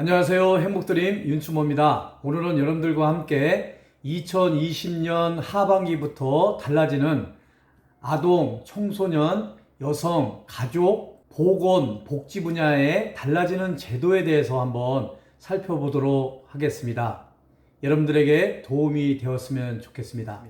안녕하세요. 행복드림 윤추모입니다. 오늘은 여러분들과 함께 2020년 하반기부터 달라지는 아동, 청소년, 여성, 가족, 보건, 복지 분야의 달라지는 제도에 대해서 한번 살펴보도록 하겠습니다. 여러분들에게 도움이 되었으면 좋겠습니다.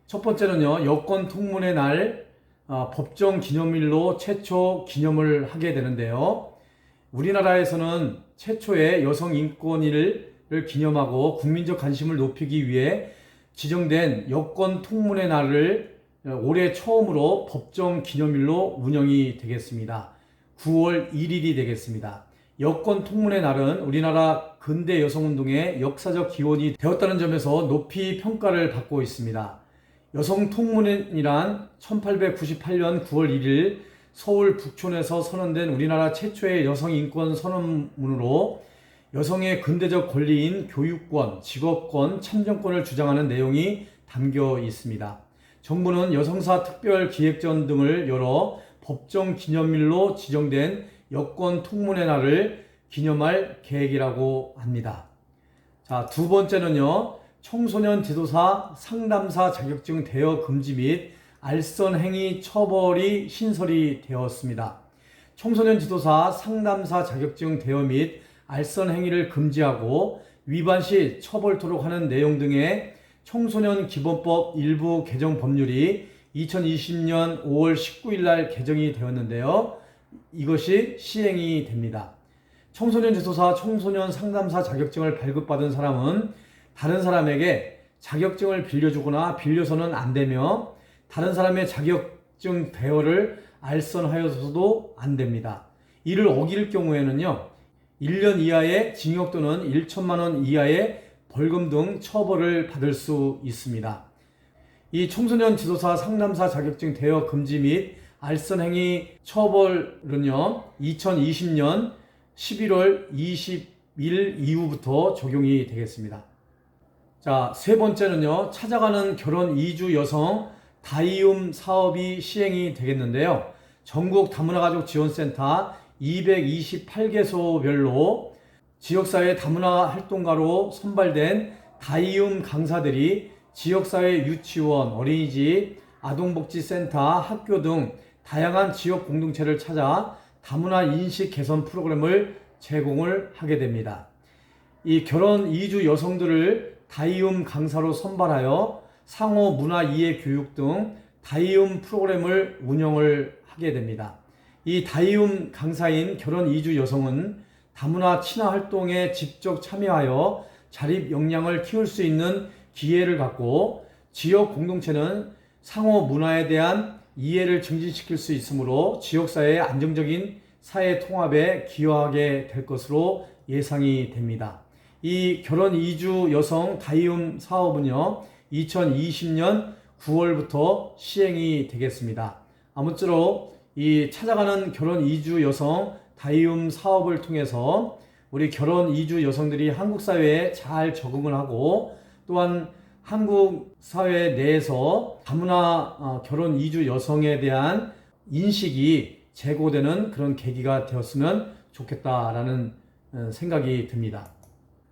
첫 번째는요, 여권 통문의 날 법정 기념일로 최초 기념을 하게 되는데요. 우리나라에서는 최초의 여성 인권일을 기념하고 국민적 관심을 높이기 위해 지정된 여권 통문의 날을 올해 처음으로 법정 기념일로 운영이 되겠습니다. 9월 1일이 되겠습니다. 여권 통문의 날은 우리나라 근대 여성운동의 역사적 기원이 되었다는 점에서 높이 평가를 받고 있습니다. 여성 통문이란 1898년 9월 1일 서울 북촌에서 선언된 우리나라 최초의 여성인권 선언문으로 여성의 근대적 권리인 교육권, 직업권, 참정권을 주장하는 내용이 담겨 있습니다. 정부는 여성사 특별기획전 등을 열어 법정 기념일로 지정된 여권 통문의 날을 기념할 계획이라고 합니다. 자, 두 번째는요, 청소년 지도사 상담사 자격증 대여 금지 및 알선행위 처벌이 신설이 되었습니다. 청소년 지도사 상담사 자격증 대여 및 알선행위를 금지하고 위반 시 처벌토록 하는 내용 등의 청소년 기본법 일부 개정 법률이 2020년 5월 19일 날 개정이 되었는데요. 이것이 시행이 됩니다. 청소년 지도사, 청소년 상담사 자격증을 발급받은 사람은 다른 사람에게 자격증을 빌려주거나 빌려서는 안 되며 다른 사람의 자격증 대여를 알선하여서도 안 됩니다. 이를 어길 경우에는요, 1년 이하의 징역 또는 1천만 원 이하의 벌금 등 처벌을 받을 수 있습니다. 이 청소년 지도사 상담사 자격증 대여 금지 및 알선행위 처벌은요, 2020년 11월 20일 이후부터 적용이 되겠습니다. 자, 세 번째는요, 찾아가는 결혼 이주 여성 다이움 사업이 시행이 되겠는데요. 전국 다문화가족 지원센터 228개소별로 지역사회 다문화 활동가로 선발된 다이움 강사들이 지역사회 유치원, 어린이집, 아동복지센터, 학교 등 다양한 지역 공동체를 찾아 다문화 인식 개선 프로그램을 제공을 하게 됩니다. 이 결혼 이주 여성들을 다이움 강사로 선발하여 상호 문화 이해 교육 등 다이움 프로그램을 운영을 하게 됩니다. 이 다이움 강사인 결혼 이주 여성은 다문화 친화 활동에 직접 참여하여 자립 역량을 키울 수 있는 기회를 갖고 지역 공동체는 상호 문화에 대한 이해를 증진시킬 수 있으므로 지역사회의 안정적인 사회 통합에 기여하게 될 것으로 예상이 됩니다. 이 결혼 이주 여성 다이움 사업은요, 2020년 9월부터 시행이 되겠습니다. 아무쪼록 이 찾아가는 결혼 이주 여성 다이움 사업을 통해서 우리 결혼 이주 여성들이 한국 사회에 잘 적응을 하고 또한 한국 사회 내에서 다문화 결혼 이주 여성에 대한 인식이 제고되는 그런 계기가 되었으면 좋겠다라는 생각이 듭니다.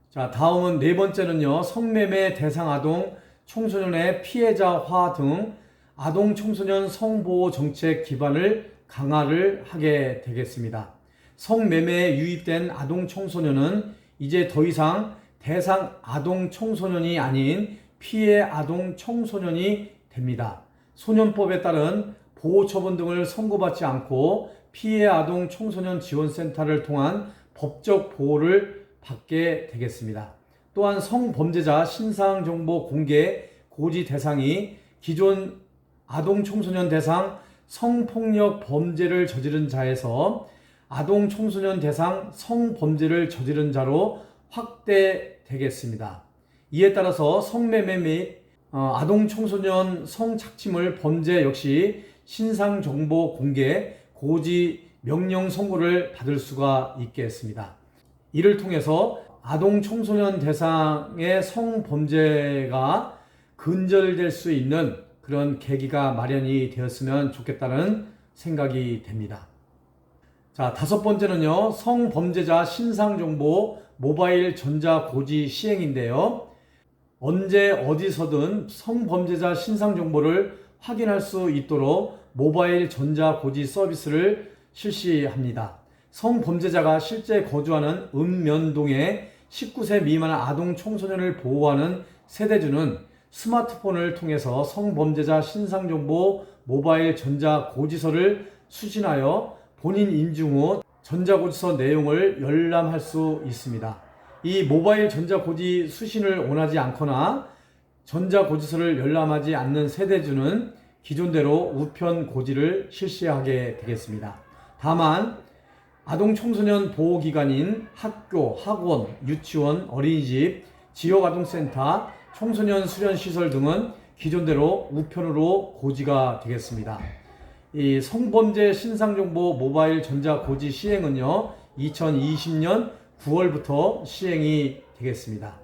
자, 다음은 네 번째는요, 성매매 대상 아동 청소년의 피해자화 등 아동 청소년 성보호 정책 기반을 강화를 하게 되겠습니다. 성매매에 유입된 아동 청소년은 이제 더 이상 대상 아동 청소년이 아닌 피해 아동 청소년이 됩니다. 소년법에 따른 보호 처분 등을 선고받지 않고 피해 아동 청소년 지원센터를 통한 법적 보호를 받게 되겠습니다. 또한 성범죄자 신상정보 공개 고지 대상이 기존 아동 청소년 대상 성폭력 범죄를 저지른 자에서 아동 청소년 대상 성범죄를 저지른 자로 확대되겠습니다. 이에 따라서 성매매 및 아동 청소년 성착취물 범죄 역시 신상정보 공개 고지 명령 선고를 받을 수가 있겠습니다. 이를 통해서 아동 청소년 대상의 성범죄가 근절될 수 있는 그런 계기가 마련이 되었으면 좋겠다는 생각이 됩니다. 자, 다섯 번째는요, 성범죄자 신상정보 모바일 전자고지 시행인데요. 언제 어디서든 성범죄자 신상정보를 확인할 수 있도록 모바일 전자고지 서비스를 실시합니다. 성범죄자가 실제 거주하는 읍면동의 19세 미만 아동 청소년을 보호하는 세대주는 스마트폰을 통해서 성범죄자 신상정보 모바일 전자고지서를 수신하여 본인 인증 후 전자고지서 내용을 열람할 수 있습니다. 이 모바일 전자고지 수신을 원하지 않거나 전자고지서를 열람하지 않는 세대주는 기존대로 우편 고지를 실시하게 되겠습니다. 다만 아동 청소년 보호기관인 학교, 학원, 유치원, 어린이집, 지역아동센터, 청소년 수련시설 등은 기존대로 우편으로 고지가 되겠습니다. 이 성범죄 신상정보 모바일 전자고지 시행은요, 2020년 9월부터 시행이 되겠습니다.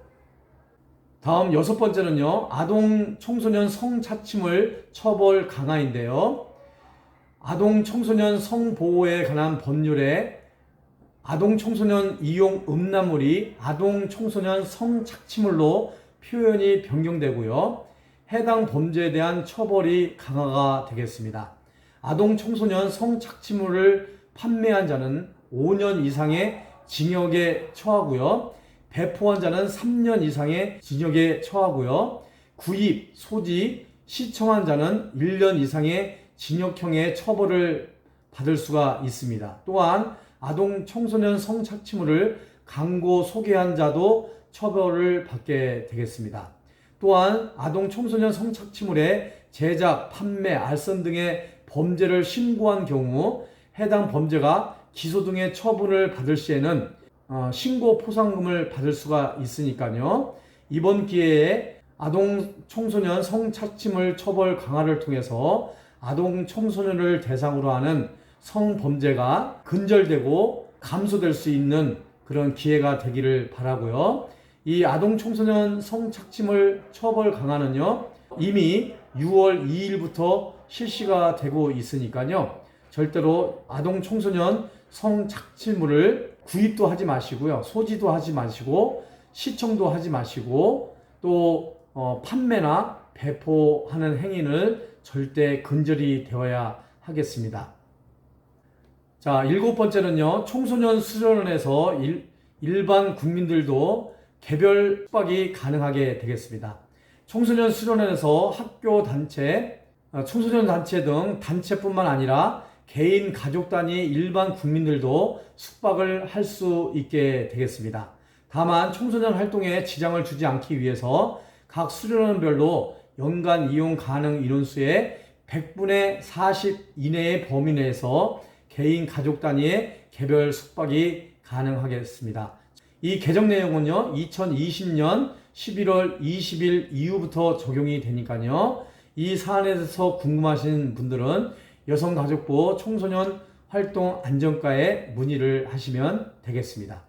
다음 여섯 번째는요, 아동 청소년 성착취물 처벌 강화인데요. 아동 청소년 성보호에 관한 법률에 아동 청소년 이용 음란물이 아동 청소년 성착취물로 표현이 변경되고요. 해당 범죄에 대한 처벌이 강화가 되겠습니다. 아동 청소년 성착취물을 판매한 자는 5년 이상의 징역에 처하고요. 배포한 자는 3년 이상의 징역에 처하고요. 구입, 소지, 시청한 자는 1년 이상의 징역형의 처벌을 받을 수가 있습니다. 또한 아동 청소년 성착취물을 광고 소개한 자도 처벌을 받게 되겠습니다. 또한 아동 청소년 성착취물의 제작, 판매, 알선 등의 범죄를 신고한 경우 해당 범죄가 기소 등의 처분을 받을 시에는 신고 포상금을 받을 수가 있으니까요. 이번 기회에 아동 청소년 성착취물 처벌 강화를 통해서 아동 청소년을 대상으로 하는 성범죄가 근절되고 감소될 수 있는 그런 기회가 되기를 바라고요. 이 아동 청소년 성착취물 처벌 강화는요, 이미 6월 2일부터 실시가 되고 있으니까요. 절대로 아동 청소년 성착취물을 구입도 하지 마시고요. 소지도 하지 마시고 시청도 하지 마시고 또 판매나 배포하는 행위는 절대 근절이 되어야 하겠습니다. 자, 일곱 번째는요, 청소년 수련원에서 일반 국민들도 개별 숙박이 가능하게 되겠습니다. 청소년 수련원에서 학교 단체, 청소년 단체 등 단체뿐만 아니라 개인 가족 단위 일반 국민들도 숙박을 할 수 있게 되겠습니다. 다만 청소년 활동에 지장을 주지 않기 위해서 각 수련원별로 연간 이용 가능 인원수의 100분의 40 이내의 범위 내에서 개인 가족 단위의 개별 숙박이 가능하겠습니다. 이 개정 내용은요, 2020년 11월 20일 이후부터 적용이 되니까요. 이 사안에 대해서 궁금하신 분들은 여성가족부 청소년 활동 안전과에 문의를 하시면 되겠습니다.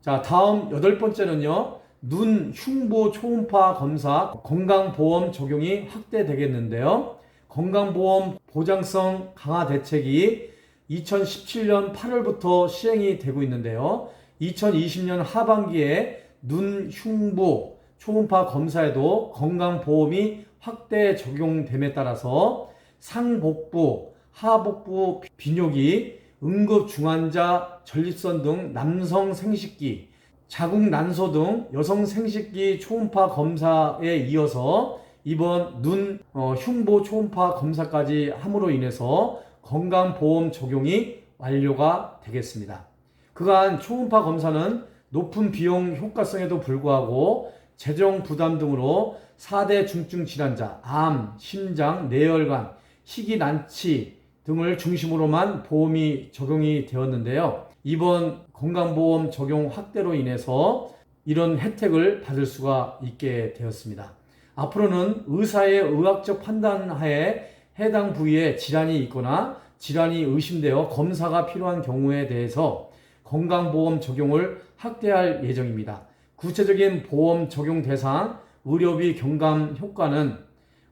자, 다음 여덟 번째는요, 눈 흉부 초음파 검사 건강보험 적용이 확대되겠는데요. 건강보험 보장성 강화 대책이 2017년 8월부터 시행이 되고 있는데요. 2020년 하반기에 눈 흉부 초음파 검사에도 건강보험이 확대 적용됨에 따라서 상복부, 하복부 비뇨기, 응급중환자 전립선 등 남성 생식기, 자궁 난소 등 여성 생식기 초음파 검사에 이어서 이번 눈 흉부 초음파 검사까지 함으로 인해서 건강보험 적용이 완료가 되겠습니다. 그간 초음파 검사는 높은 비용 효과성에도 불구하고 재정 부담 등으로 4대 중증 질환자, 암, 심장, 뇌혈관, 희귀난치 등을 중심으로만 보험이 적용이 되었는데요. 이번 건강보험 적용 확대로 인해서 이런 혜택을 받을 수가 있게 되었습니다. 앞으로는 의사의 의학적 판단하에 해당 부위에 질환이 있거나 질환이 의심되어 검사가 필요한 경우에 대해서 건강보험 적용을 확대할 예정입니다. 구체적인 보험 적용 대상, 의료비 경감 효과는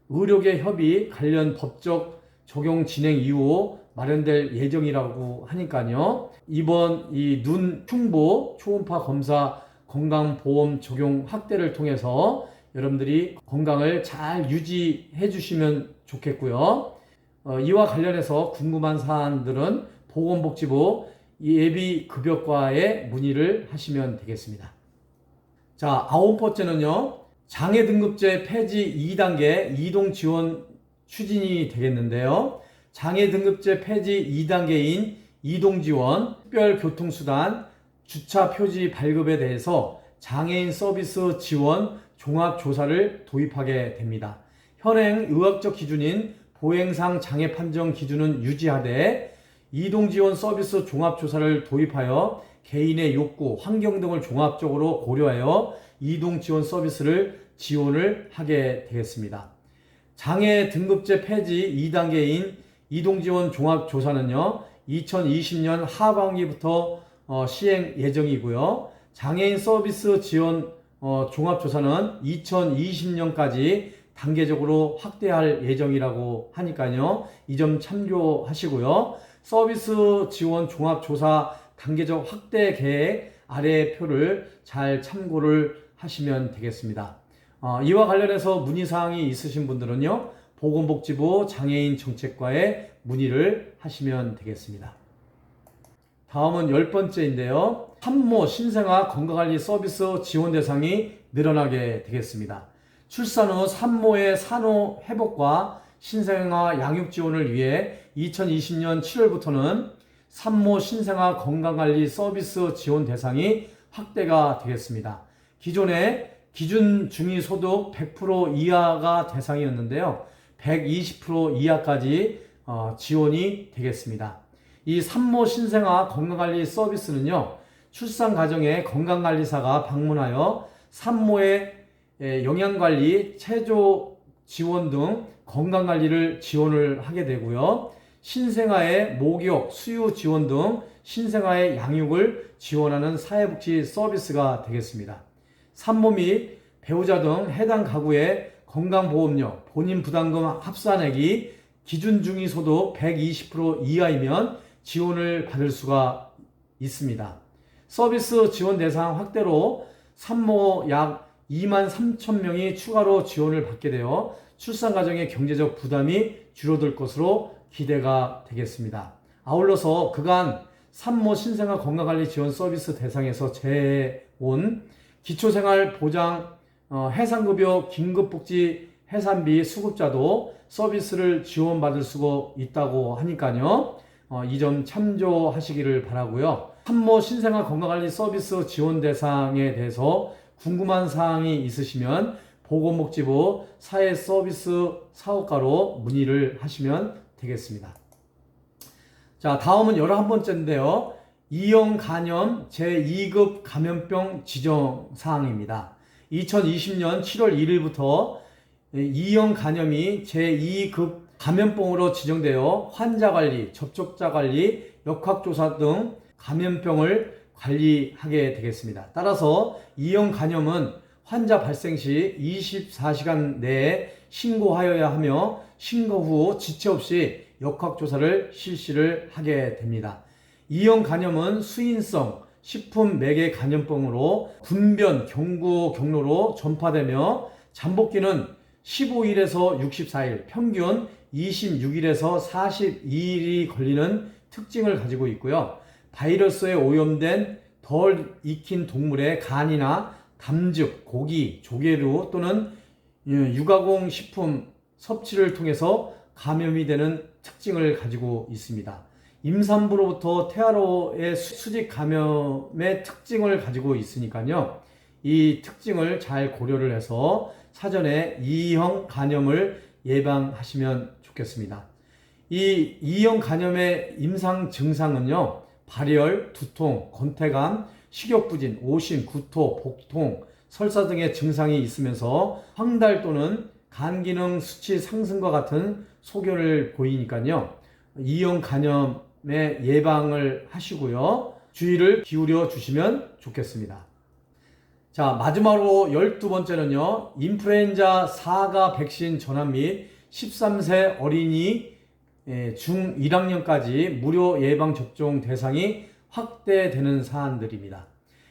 의료계 협의 관련 법적 적용 진행 이후 마련될 예정이라고 하니까요. 이번 이 눈 흉보 초음파 검사 건강보험 적용 확대를 통해서 여러분들이 건강을 잘 유지해 주시면 좋겠고요. 이와 관련해서 궁금한 사안들은 보건복지부 예비급여과에 문의를 하시면 되겠습니다. 자, 9번째는요. 장애등급제 폐지 2단계 이동지원 추진이 되겠는데요. 장애등급제 폐지 2단계인 이동지원, 특별교통수단, 주차표지 발급에 대해서 장애인 서비스 지원 종합조사를 도입하게 됩니다. 현행 의학적 기준인 보행상 장애 판정 기준은 유지하되 이동지원 서비스 종합조사를 도입하여 개인의 욕구, 환경 등을 종합적으로 고려하여 이동지원 서비스를 지원을 하게 되겠습니다. 장애 등급제 폐지 2단계인 이동지원 종합조사는요, 2020년 하반기부터 시행 예정이고요. 장애인 서비스 지원 종합조사는 2020년까지 단계적으로 확대할 예정이라고 하니까요. 이 점 참고하시고요. 서비스 지원 종합조사 단계적 확대 계획 아래 표를 잘 참고를 하시면 되겠습니다. 이와 관련해서 문의사항이 있으신 분들은요. 보건복지부 장애인 정책과에 문의를 하시면 되겠습니다. 다음은 10번째인데요. 산모 신생아 건강관리 서비스 지원 대상이 늘어나게 되겠습니다. 출산 후 산모의 산후 회복과 신생아 양육 지원을 위해 2020년 7월부터는 산모 신생아 건강관리 서비스 지원 대상이 확대가 되겠습니다. 기존에 기준 중위소득 100% 이하가 대상이었는데요. 120% 이하까지 지원이 되겠습니다. 이 산모 신생아 건강관리 서비스는요. 출산 과정에 건강관리사가 방문하여 산모의 영양관리, 체조 지원 등 건강관리를 지원을 하게 되고요. 신생아의 목욕, 수유 지원 등 신생아의 양육을 지원하는 사회복지 서비스가 되겠습니다. 산모 및 배우자 등 해당 가구의 건강보험료, 본인 부담금 합산액이 기준 중위소득 120% 이하이면 지원을 받을 수가 있습니다. 서비스 지원 대상 확대로 산모 약 2만 3천 명이 추가로 지원을 받게 되어 출산 과정의 경제적 부담이 줄어들 것으로 기대가 되겠습니다. 아울러서 그간 산모 신생아 건강관리 지원 서비스 대상에서 제외온 기초생활보장 해상급여 긴급복지 해산비 수급자도 서비스를 지원받을 수가 있다고 하니까요. 이 점 참조하시기를 바라고요. 산모 신생아 건강관리 서비스 지원 대상에 대해서 궁금한 사항이 있으시면 보건복지부 사회서비스 사업과로 문의를 하시면 되겠습니다. 자, 다음은 11번째인데요. E형 간염 제2급 감염병 지정사항입니다. 2020년 7월 1일부터 E형 간염이 제2급 감염병으로 지정되어 환자관리, 접촉자관리, 역학조사 등 감염병을 관리하게 되겠습니다. 따라서 E형 간염은 환자 발생 시 24시간 내에 신고하여야 하며 신고 후 지체 없이 역학조사를 실시를 하게 됩니다. E형 간염은 수인성 식품 매개 감염병으로 분변, 경구, 경로로 전파되며 잠복기는 15일에서 64일, 평균 26일에서 42일이 걸리는 특징을 가지고 있고요. 바이러스에 오염된 덜 익힌 동물의 간이나 담즙, 고기, 조개류 또는 유가공 식품 섭취를 통해서 감염이 되는 특징을 가지고 있습니다. 임산부로부터 태아로의 수직 감염의 특징을 가지고 있으니까요. 이 특징을 잘 고려를 해서 사전에 E형 간염을 예방하시면 좋겠습니다. 이 E형 간염의 임상 증상은요. 발열, 두통, 건태감, 식욕부진, 오심, 구토, 복통, 설사 등의 증상이 있으면서 황달 또는 간기능 수치 상승과 같은 소견을 보이니까요. E형 간염의 예방을 하시고요. 주의를 기울여 주시면 좋겠습니다. 자, 마지막으로 12번째는요. 인플루엔자 4가 백신 전환 및 13세 어린이 중 1학년까지 무료 예방접종 대상이 확대되는 사안들입니다.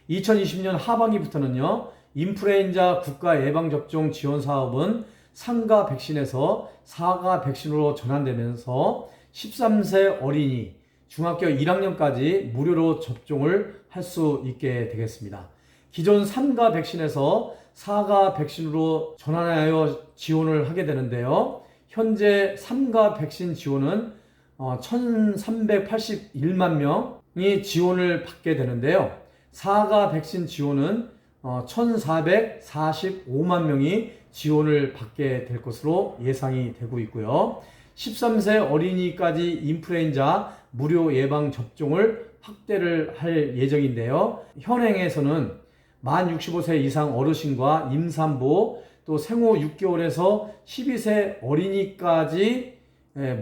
2020년 하반기부터는요, 인플루엔자 국가 예방접종 지원 사업은 3가 백신에서 4가 백신으로 전환되면서 13세 어린이, 중학교 1학년까지 무료로 접종을 할 수 있게 되겠습니다. 기존 3가 백신에서 4가 백신으로 전환하여 지원을 하게 되는데요. 현재 3가 백신 지원은 1381만 명이 지원을 받게 되는데요. 4가 백신 지원은 1445만 명이 지원을 받게 될 것으로 예상이 되고 있고요. 13세 어린이까지 인플루엔자 무료 예방 접종을 확대를 할 예정인데요. 현행에서는 만 65세 이상 어르신과 임산부, 또 생후 6개월에서 12세 어린이까지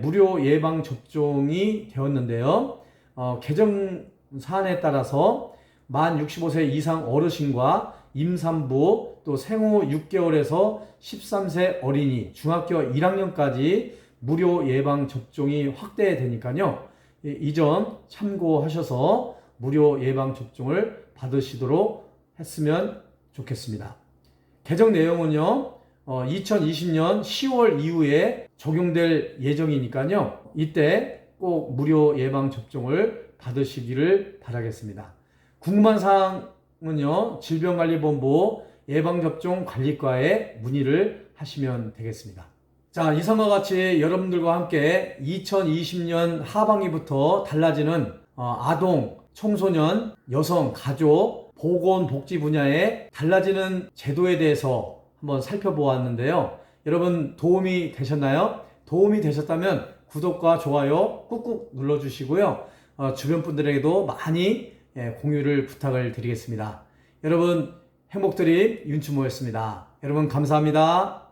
무료 예방 접종이 되었는데요. 개정 사안에 따라서 만 65세 이상 어르신과 임산부, 또 생후 6개월에서 13세 어린이, 중학교 1학년까지 무료 예방 접종이 확대되니까요. 이 점 참고하셔서 무료 예방 접종을 받으시도록 했으면 좋겠습니다. 개정 내용은요, 2020년 10월 이후에 적용될 예정이니까요. 이때 꼭 무료 예방 접종을 받으시기를 바라겠습니다. 궁금한 사항은요, 질병관리본부 예방접종관리과에 문의를 하시면 되겠습니다. 자, 이상과 같이 여러분들과 함께 2020년 하반기부터 달라지는 아동, 청소년, 여성, 가족, 보건복지 분야의 달라지는 제도에 대해서 한번 살펴보았는데요. 여러분 도움이 되셨나요? 도움이 되셨다면 구독과 좋아요 꾹꾹 눌러주시고요. 주변 분들에게도 많이 공유를 부탁을 드리겠습니다. 여러분 행복드림 윤춘모였습니다. 여러분 감사합니다.